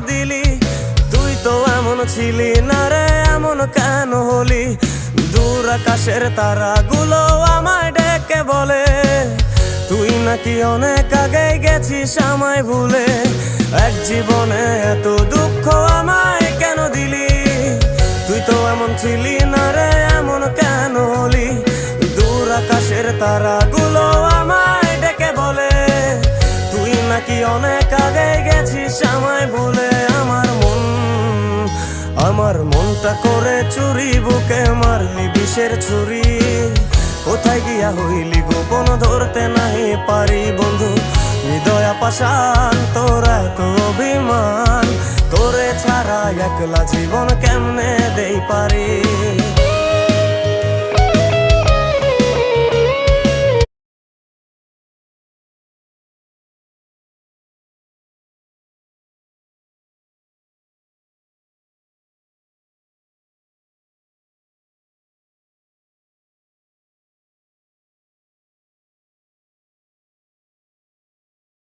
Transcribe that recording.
দিলি। তুই তো এমন ছিলি না রে, এমন কেন হলি? দূর আকাশের তারাগুলো আমায় ডেকে বলে তুই নাকি অনেক আগে গেছিস আমায় ভুলে। এক জীবনে এত দুঃখ আমায় কেন দিলি? তুই তো এমন ছিলি না রে, এমন কেন হলি? দূর আকাশের তারাগুলো আমায় ডেকে বলে তুই নাকি অনেক আগে গেছিস আমায় ভুলে। আমার মনটা করে চুরি, বুকে মারলি বিষের ছুরি। কোথায় গিয়া হইলি গোপন, ধরতে নাহি পারি বন্ধু। হৃদয় পাষাণ তোর এত অভিমান, তোরে ছাড়া একলা জীবন কেমনে দেই পারি?